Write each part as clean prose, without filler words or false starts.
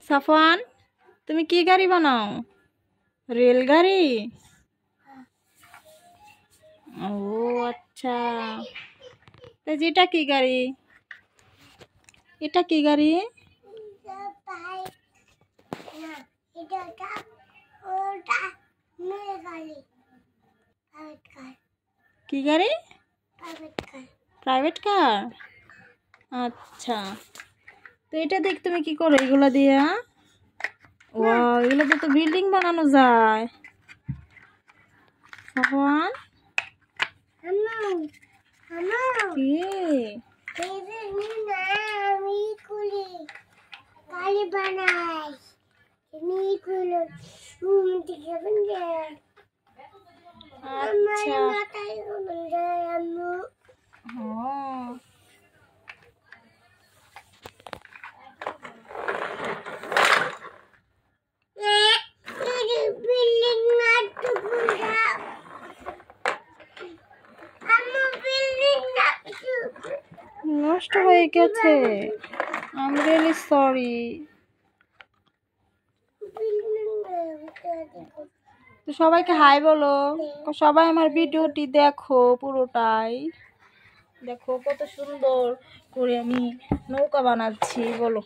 সাফওয়ান, তুমি কি গাড়ি বানাও? রেলগাড়ি? ও আচ্ছা, তো যেটা কি গাড়ি? এটা কি গাড়ি? কি গাড়ি? Private car. আচ্ছা, তো এটা দেখ তুমি কি করো এগুলো দিয়ে? ওয়াও, এগুলো দিয়ে তো বিল্ডিং বানানো যায়। সাফওয়ান নষ্ট হয়ে গেছে। I am really sorry. তো সবাইকে হাই বলো। সবাই আমার ভিডিওটি দেখো পুরোটাই। দেখো কত সুন্দর করে আমি নৌকা বানাচ্ছি, বলো।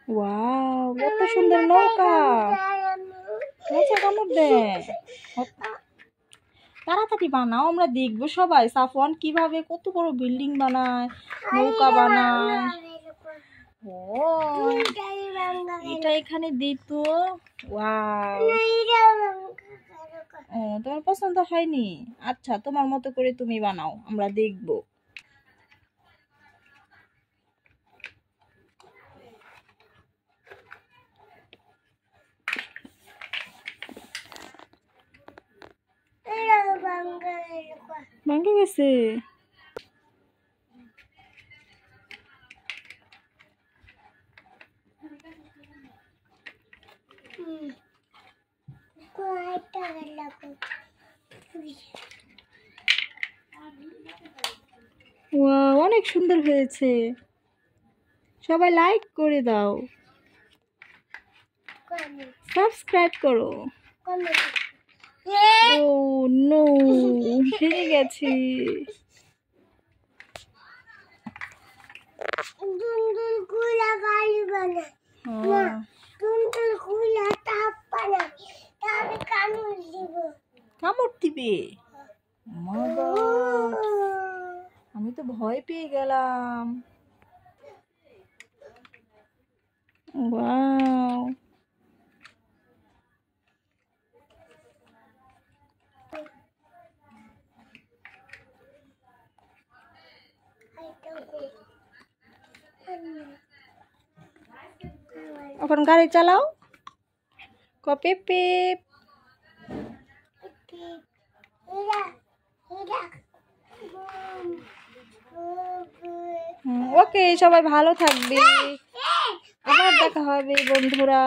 ওয়াও, কত সুন্দর নৌকা। নৌকা কামড় দে। তাড়াতাড়ি বানাও, আমরা দেখবো সবাই সাফওয়ান কিভাবে কত বড় বিল্ডিং বানায়, নৌকা বানায়। ও, এটা এখানে দিত। ওয়াও, ও তোমার পছন্দ হয়নি? আচ্ছা, তোমার মতো করে তুমি বানাও, আমরা দেখবো। ভেঙে গেছে। ওয়াও, অনেক সুন্দর হয়েছে। সবাই লাইক করে দাও, সাবস্ক্রাইব করো। ও নো, ভেঙে গেছে। কামড় দিবে? আমি তো ভয় পেয়ে গেলাম। ওয়াও, এখন গাড়ি চালাও। কপি পিপ। ওকে, সবাই ভালো থাকবে, আবার দেখা হবে বন্ধুরা।